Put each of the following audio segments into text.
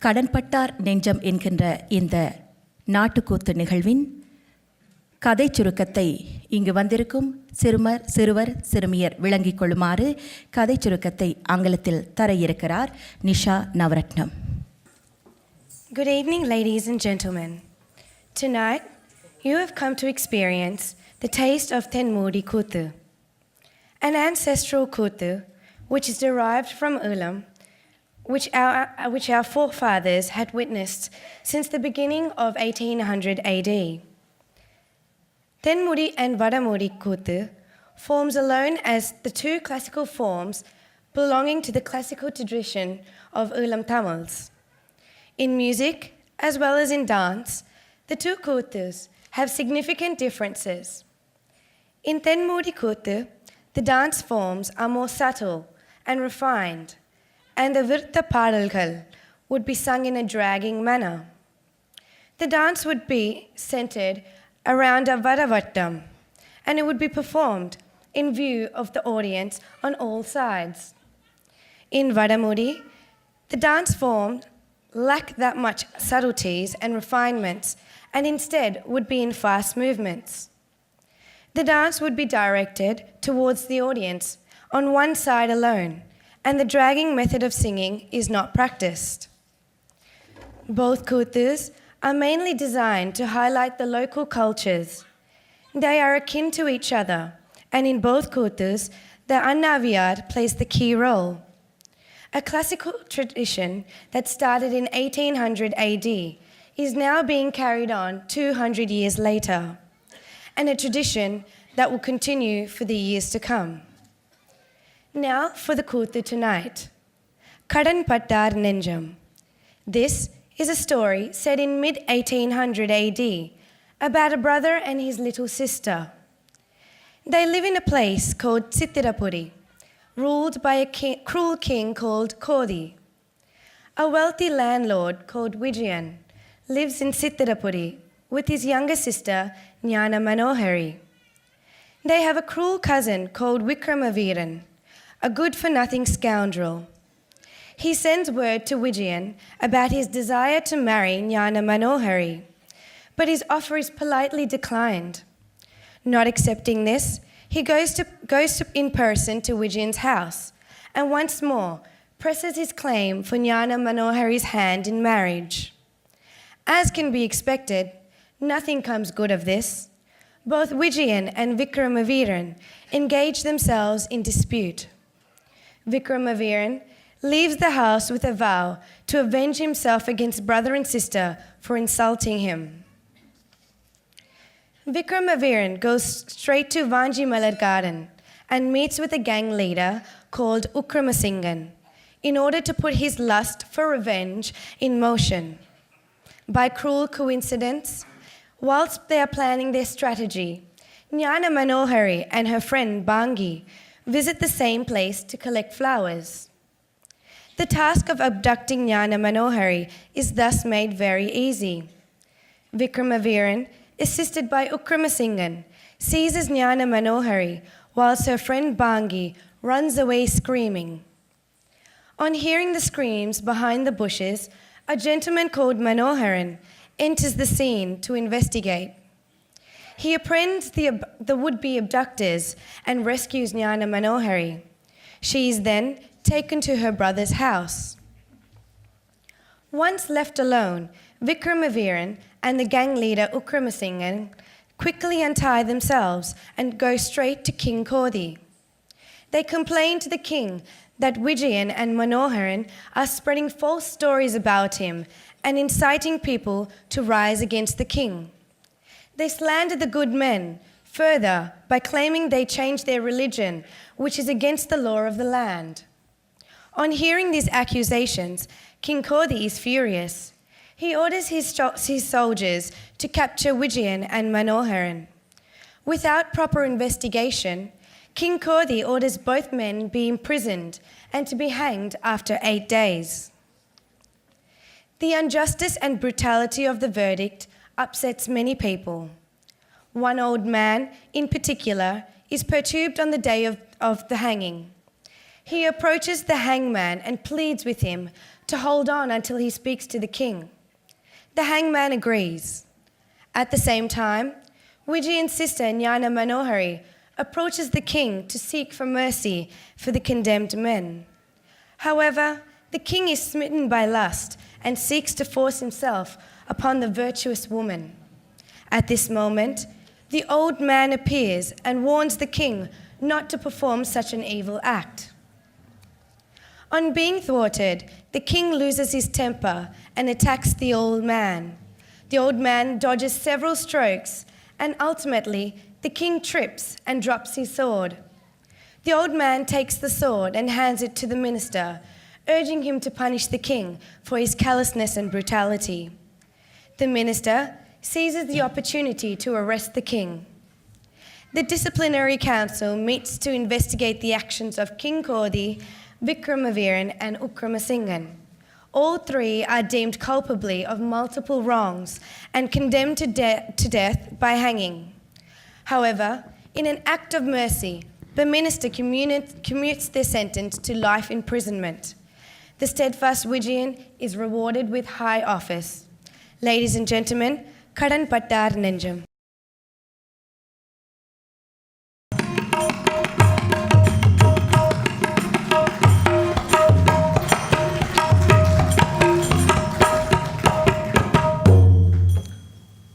கடன்பட்டார் நெஞ்சம் என்கின்ற இந்த நாட்டுக்கூத்து நிகழ்வின் கதை சுருக்கத்தை இங்கு வந்திருக்கும் சிறுவர் சிறுமியர் விளங்கிக் கொள்ளுமாறு கதை சுருக்கத்தை ஆங்கிலத்தில் தர இருக்கிறார் நிஷா நவரத்னம். Good evening, ladies and gentlemen. Tonight, you have come to experience the taste of Tenmudi Kuthu, an ancestral kuthu which is derived from ulam, which our forefathers had witnessed since the beginning of 1800 AD. Tenmudi and Vadamudi Kuthu forms alone as the two classical forms belonging to the classical tradition of Ulam Tamils. In music, as well as in dance, the two kuthus have significant differences. In Tenmudi Kuthu, the dance forms are more subtle and refined, and the Virtha Padalgal would be sung in a dragging manner. The dance would be centered around a Vadavattam, and it would be performed in view of the audience on all sides. In Vadamudi, the dance form lacked that much subtleties and refinements, and instead would be in fast movements. The dance would be directed towards the audience on one side alone, and the dragging method of singing is not practiced. Both kuthus are mainly designed to highlight the local cultures. They are akin to each other, and in both kuthus, the Annaviyar plays the key role. A classical tradition that started in 1800 AD is now being carried on 200 years later, and a tradition that will continue for the years to come. Now for the kuthu tonight. Kadhanpattar Nenjam. This is a story set in mid-1800 AD about a brother and his little sister. They live in a place called Sittirapuri, ruled by a cruel king called Kodi. A wealthy landlord called Vijayan lives in Sittirapuri with his younger sister, Jnana Manohari. They have a cruel cousin called Vikramaviran, a good-for-nothing scoundrel. He sends word to Vijayan about his desire to marry Jnana Manohari, but his offer is politely declined. Not accepting this, he goes in person to Vijayan's house and once more presses his claim for Jnana Manohari's hand in marriage. As can be expected, nothing comes good of this. Both Vijayan and Vikramaviran engage themselves in dispute. Vikramaviran leaves the house with a vow to avenge himself against brother and sister for insulting him. Vikramaviran goes straight to Vanjimalar garden and meets with a gang leader called Ukramasinghan in order to put his lust for revenge in motion. By cruel coincidence, whilst they are planning their strategy, Jnana Manohari and her friend Bangi visit the same place to collect flowers. The task of abducting Jnana Manohari is thus made very easy. Vikramaviran, assisted by Ukramasinghan, seizes Jnana Manohari whilst her friend Bangi runs away screaming. On hearing the screams behind the bushes, a gentleman called Manoharan enters the scene to investigate. He apprehends the would-be abductors and rescues Jnana Manohari. She is then taken to her brother's house. Once left alone, Vikramaviran and the gang leader Ukramasinghan quickly untie themselves and go straight to King Kodi. They complain to the king that Vijayan and Manoharan are spreading false stories about him and inciting people to rise against the king. They slander the good men further by claiming they changed their religion, which is against the law of the land. On hearing these accusations, King Kodi is furious. He orders his soldiers to capture Vijayan and Manoharan. Without proper investigation, King Kodi orders both men be imprisoned and to be hanged after 8 days. The injustice and brutality of the verdict upsets many people. One old man, in particular, is perturbed on the day of the hanging. He approaches the hangman and pleads with him to hold on until he speaks to the king. The hangman agrees. At the same time, Vijayan's sister Jnana Manohari approaches the king to seek for mercy for the condemned men. However, the king is smitten by lust and seeks to force himself upon the virtuous woman. At this moment, the old man appears and warns the king not to perform such an evil act. On being thwarted, the king loses his temper and attacks the old man. The old man dodges several strokes, and ultimately, the king trips and drops his sword. The old man takes the sword and hands it to the minister, urging him to punish the king for his callousness and brutality. The minister seizes the opportunity to arrest the king. The disciplinary council meets to investigate the actions of King Kodi, Vikramaviran and Ukramasinghan. All three are deemed culpably of multiple wrongs and condemned to death by hanging. However, in an act of mercy, the minister commutes their sentence to life imprisonment. The steadfast Vijayan is rewarded with high office. Ladies and gentlemen, Kadan Pattar Nenjam.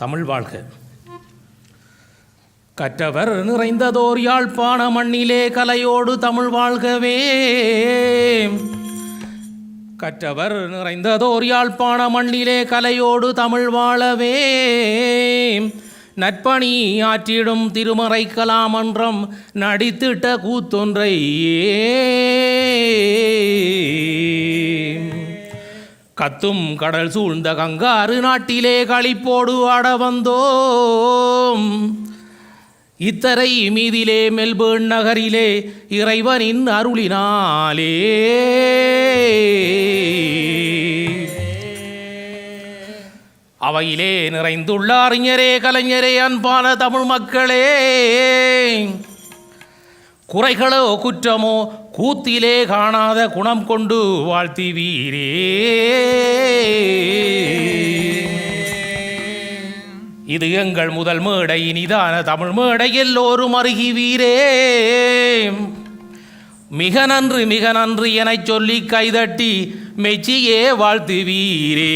Tamil வாழ்க. கற்றவர் நிறைந்ததோர் யாழ்ப்பாண மண்ணிலே கலையோடு தமிழ் வாழ்கவே. கற்றவர் நிறைந்ததோர் யாழ்ப்பாண மண்ணிலே கலையோடு தமிழ் வாழவே. நற்பணி ஆற்றிடும் திருமறை கலாமன்றம் நடித்திட்ட கூத்தொன்றை கத்தும் கடல் சூழ்ந்த கங்காறு நாட்டிலே களிப்போடு ஆட வந்தோம். இத்தரை மீதிலே மெல்பேர்ன் நகரிலே இறைவனின் அருளினாலே அவையிலே நிறைந்துள்ள அறிஞரே கலைஞரே அன்பான தமிழ் மக்களே, குறைகளோ குற்றமோ கூத்திலே காணாத குணம் கொண்டு வாழ்த்திவீரே. இது எங்கள் முதல் மேடை, இனிதான தமிழ் மேடை, எல்லோரும் அருகிவீரே. மிக நன்று எனச் சொல்லி கைதட்டி மெச்சியே வாழ்த்துவீரே.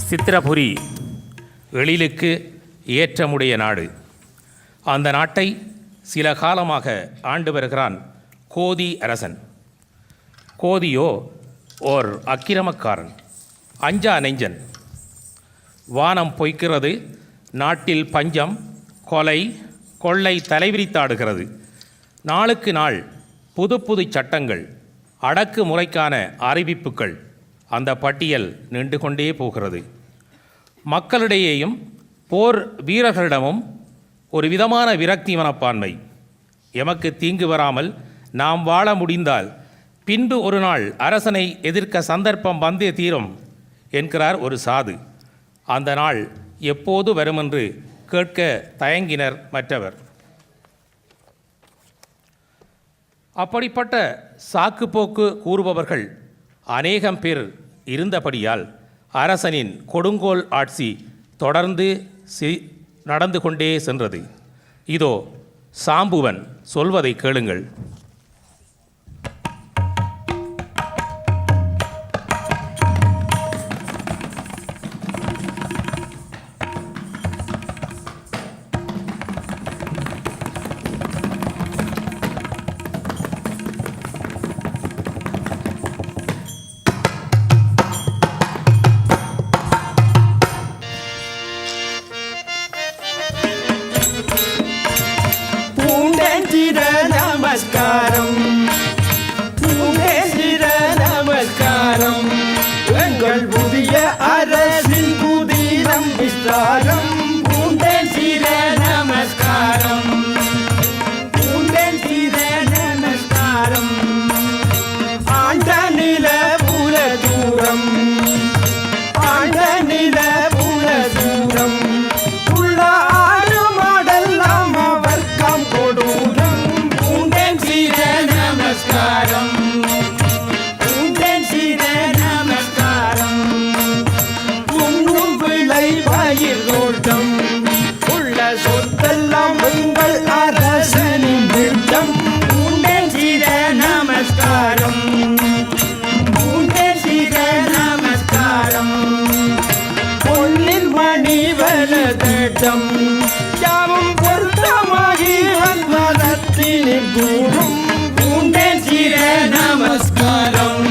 சித்திரபுரி எழிலுக்கு ஏற்றமுடைய நாடு. அந்த நாட்டை சில காலமாக ஆண்டு வருகிறான் கோதி அரசன். கோதியோ ஓர் அக்கிரமக்காரன், அஞ்சா நெஞ்சன். வானம் பொய்க்கிறது, நாட்டில் பஞ்சம், கொலை, கொள்ளை தலைவிரித்தாடுகிறது. நாளுக்கு நாள் புது புது சட்டங்கள், அடக்கு முறைக்கான அறிவிப்புகள், அந்த பட்டியல் நின்று கொண்டே போகிறது. மக்களிடையேயும் போர் வீரர்களிடமும் ஒரு விதமான விரக்தி மனப்பான்மை. எமக்கு தீங்கு வராமல் நாம் வாழ முடிந்தால் பின்பு ஒரு நாள் அரசனை எதிர்க்க சந்தர்ப்பம் வந்தே தீரும் என்கிறார் ஒரு சாது. அந்த நாள் எப்போது வருமென்று கேட்க தயங்கினர் மற்றவர். அப்படிப்பட்ட சாக்குப்போக்கு கூறுபவர்கள் அநேகம் பேர் இருந்தபடியால் அரசனின் கொடுங்கோல் ஆட்சி தொடர்ந்து நடந்து கொண்டே சென்றது. இதோ சாம்புவன் சொல்வதை கேளுங்கள். நமஸ்காரம், நமஸ்காரம். எங்கள் புதிய அரசின் புதினம் விஸ்தாரம். பூண்டேன் சிர நமஸ்காரம், பூண்டேன் சிர நமஸ்காரம் உந்தன் சிர நமஸ்காரம் உண்ணும் விளை பயிர் தோட்டம் உள்ள சொத்தெல்லாம் உங்கள் அரசனின் திட்டம் உந்தன் சிர நமஸ்காரம் உந்தன் சிர நமஸ்காரம் பொன்னின் மணி வர திட்டம் யாவும் பொருத்தமாகி வந்ததத்தினில் கூறும் உந்தன் சிர நமஸ்காரம்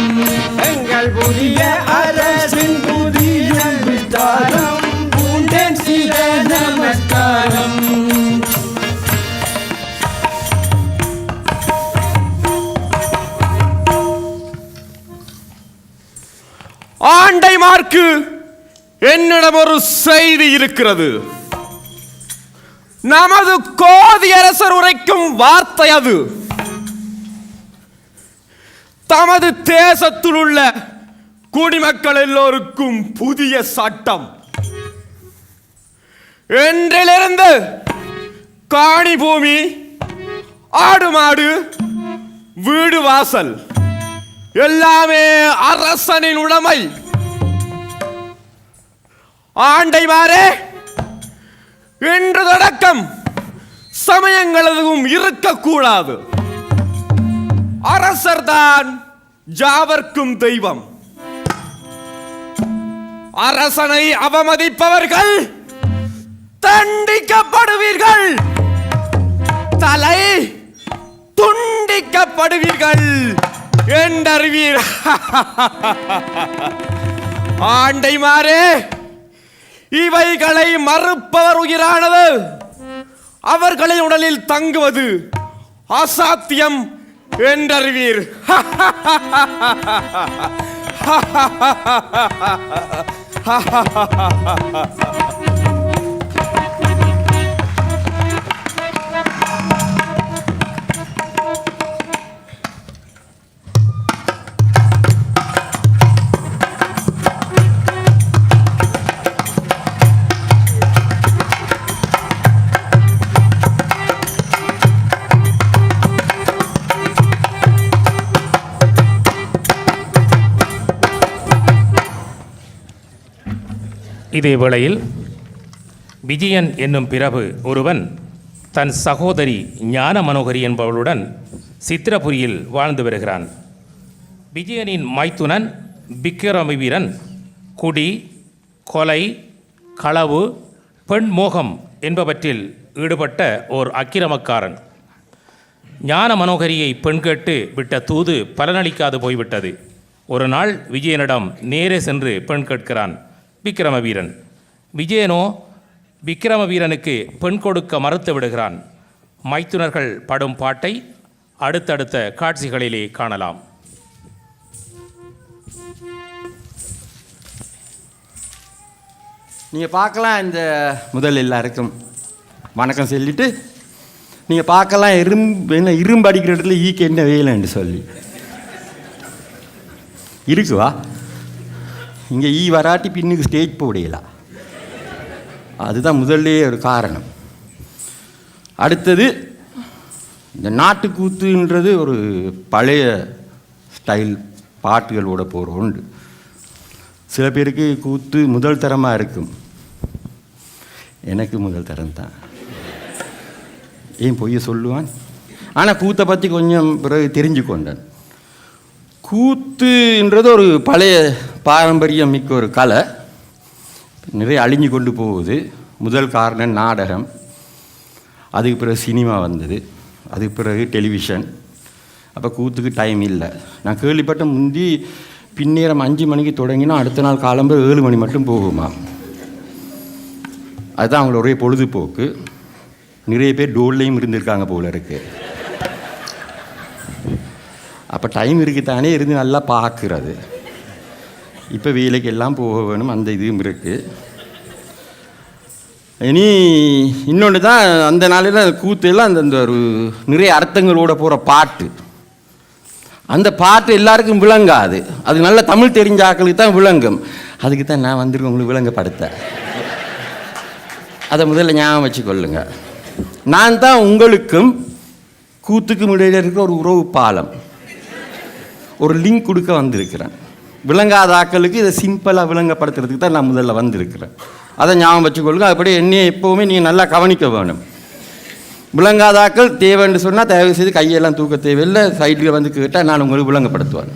எங்கள் புதிய அரசின் புதிய விஸ்தாரம் உந்தன் சிர நமஸ்காரம் ஆண்டைமார்க்கு என்னிடம் ஒரு செய்தி இருக்கிறது. நமது கோதியரசர் உரைக்கும் வார்த்தை அது. தமது தேசத்தில் உள்ள குடிமக்கள் எல்லோருக்கும் புதிய சட்டம். என்றிலிருந்து காணி பூமி, ஆடு மாடு, வீடு வாசல் எல்லாமே அரசனின் உடைமை. ஆண்டைமாரே, இன்று தொடக்கம் சமயங்கள் எதுவும் இருக்கக்கூடாது. அரசர் தான் யாவர்க்கும் தெய்வம். அரசனை அவமதிப்பவர்கள் தண்டிக்கப்படுவீர்கள், தலை துண்டிக்கப்படுவீர்கள் என்றறிவீர். ஆண்டைமாரே, இவைகளை மறுப்பவர் உயிரானது அவர்களின் உடலில் தங்குவது அசாத்தியம் என்றறிவீர். இதே வேளையில் விஜயன் என்னும் பிரபு ஒருவன் தன் சகோதரி ஞான மனோகரி என்பவளுடன் சித்திரபுரியில் வாழ்ந்து வருகிறான். விஜயனின் மைத்துனன் விக்கிரமவீரன் குடி, கொலை, களவு, பெண் மோகம் என்பவற்றில் ஈடுபட்ட ஓர் அக்கிரமக்காரன். ஞான மனோகரியை பெண் கேட்டு விட்ட தூது பலனளிக்காது போய்விட்டது. ஒரு நாள் விஜயனிடம் நேரே சென்று பெண் கேட்கிறான் விக்கிரமவீரன். விஜயனோ விக்கிரமவீரனுக்கு பெண் கொடுக்க மறுத்து விடுகிறான். மைத்துனர்கள் படும் பாட்டை அடுத்தடுத்த காட்சிகளிலே காணலாம். நீங்கள் பார்க்கலாம், இந்த முதல் எல்லாருக்கும் வணக்கம் சொல்லிட்டு நீங்கள் பார்க்கலாம், இரும்பு அடிக்கிற இடத்துல ஈக்கு என்ன வேலைன்னு சொல்லி இருக்குவா. இங்கே ஈ வராட்டி பின்னுக்கு ஸ்டேஜ் போடையலாம். அதுதான் முதல்லே ஒரு காரணம். அடுத்தது, இந்த நாட்டுக்கூத்துன்றது ஒரு பழைய ஸ்டைல் பாட்டுகளோட போகிற உண்டு. சில பேருக்கு கூத்து முதல் தரமாக இருக்கும். எனக்கு முதல் தரம் தான். ஏன் பொய்ய சொல்லுவான். ஆனால் கூத்தை பற்றி கொஞ்சம் பிறகு தெரிஞ்சு கொண்டேன். கூத்துன்றது ஒரு பழைய பாரம்பரியம் மிக்க ஒரு கலை. நிறைய அழிஞ்சு கொண்டு போகுது. முதல் காரணம் நாடகம், அதுக்கு பிறகு சினிமா வந்தது, அதுக்கு பிறகு டெலிவிஷன். அப்போ கூத்துக்கு டைம் இல்லை. நான் கேள்விப்பட்ட முந்தி பின்னேரம் 5 மணிக்கு தொடங்கினா அடுத்த நாள் காலம்பு 7 மணி மட்டும் போகுமா. அதுதான் அவங்கள ஒரே பொழுதுபோக்கு. நிறைய பேர் டோல்லையும் இருந்திருக்காங்க போல இருக்கு. அப்போ டைம் இருக்குத்தானே இருந்து நல்லா பார்க்குறது. இப்போ வேலைக்கு எல்லாம் போக வேணும், அந்த இதுவும் இருக்குது. இனி இன்னொன்று தான், அந்த நாளில் கூத்தெல்லாம் அந்த ஒரு நிறைய அர்த்தங்களோட போகிற பாட்டு. அந்த பாட்டு எல்லாருக்கும் விளங்காது. அது நல்ல தமிழ் தெரிஞ்ச ஆக்களுக்கு தான் விளங்கும். அதுக்கு தான் நான் வந்திருக்கேன் உங்களுக்கு விளங்கப்படுத்த. அதை முதல்ல ஞாபகம் வச்சுக்கொள்ளுங்க. நான் தான் உங்களுக்கும் கூத்துக்கும் இடையில இருக்கிற ஒரு உறவு பாலம். ஒரு லிங்க் கொடுக்க வந்திருக்கிறேன். விளங்காத ஆக்களுக்கு இதை சிம்பிளாக விளங்கப்படுத்துறதுக்கு தான் நான் முதல்ல வந்திருக்கிறேன். அதை ஞாபகம் வச்சுக்கொள்ளுங்க. அப்படியே என்னையை எப்போவுமே நீங்கள் நல்லா கவனிக்க வேணும். விளங்காதாக்கள் தேவைன்னு சொன்னால் தயவு செய்து கையெல்லாம் தூக்க தேவையில்லை, சைடில் வந்து கேட்டால் நான் உங்களுக்கு விளங்கப்படுத்துவேன்.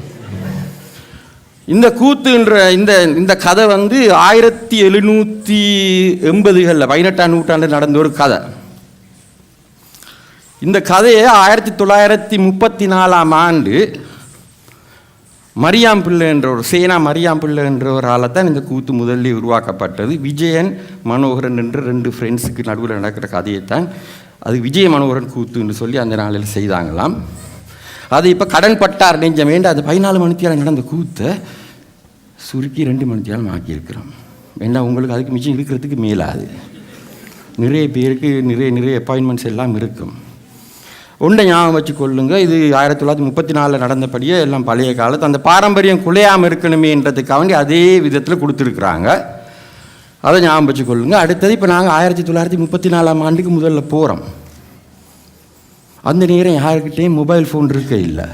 இந்த கூத்துன்ற இந்த கதை வந்து 1780களில் 18ஆம் நூற்றாண்டு நடந்த ஒரு கதை. இந்த கதையை 1934ஆம் ஆண்டு மரியாம் பிள்ளை என்ற ஒரு மரியாம் பிள்ளை என்ற ஒரு ஆளை தான் இந்த கூத்து முதலில் உருவாக்கப்பட்டது. விஜயன் மனோகரன் என்ற 2 ஃப்ரெண்ட்ஸுக்கு நடுவில் நடக்கிற கதையைத்தான் அது விஜய மனோகரன் கூத்துன்னு சொல்லி அந்த நாளில் செய்தாங்களாம். அது இப்போ கடன் பட்டார் நெஞ்சம் வேண்டாம். அது 14 மணித்தியால் நடந்த கூத்தை சுருக்கி 2 மணித்தியால் ஆக்கியிருக்கிறோம். வேண்டாம், உங்களுக்கு அதுக்கு மிச்சம் இருக்கிறதுக்கு மேலாது. நிறைய பேருக்கு நிறைய அப்பாயின்மெண்ட்ஸ் எல்லாம் இருக்கும். ஒன்றை ஞாபகம் வச்சு கொள்ளுங்க, இது 1934 நடந்தபடியே எல்லாம் பழைய காலத்து அந்த பாரம்பரியம் குலையாமல் இருக்கணுமேன்றதுக்காக அதே விதத்தில் கொடுத்துருக்குறாங்க. அதை ஞாபகம் வச்சு கொள்ளுங்க. அடுத்தது இப்போ நாங்கள் 1934ஆம் ஆண்டுக்கு முதல்ல போகிறோம். அந்த நேரம் யாருக்கிட்டேயும் மொபைல் ஃபோன் இருக்க இல்லை,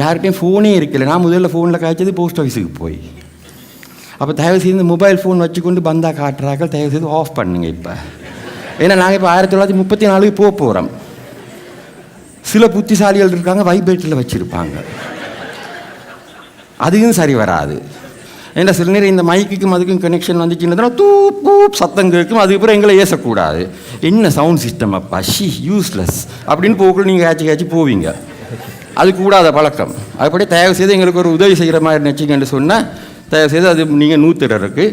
யார்கிட்டையும் ஃபோனே இருக்கல. நான் முதல்ல ஃபோனில் காய்ச்சது போஸ்ட் ஆஃபீஸுக்கு போய். அப்போ தயவு செய்து மொபைல் ஃபோன் வச்சுக்கொண்டு பந்தா காட்டுறாக்கள் தயவு செய்து ஆஃப் பண்ணுங்க இப்போ. ஏன்னா நாங்கள் இப்போ 1934க்கு போகிறோம். சில புத்திசாலிகள் இருக்காங்க வைப்ரேட்டரில் வச்சுருப்பாங்க, அதுவும் சரி வராது. ஏன்னா சில நேரம் இந்த மைக்குக்கும் அதுக்கும் கனெக்ஷன் வந்துச்சுன்னா தூப் சத்தம் கேட்கும். அதுக்கப்புறம் எங்களை ஏசக்கூடாது. என்ன சவுண்ட் சிஸ்டம் அப்பா யூஸ்லெஸ் அப்படின்னு போக்குள்ள நீங்கள் கேட்சி போவீங்க. அது கூடாத பழக்கம். அதுபடி தயவு செய்து எங்களுக்கு ஒரு உதவி செய்கிற மாதிரி நினச்சிங்கன்னு சொன்னால் தயவு செய்து அது நீங்கள் 100 இருக்குது.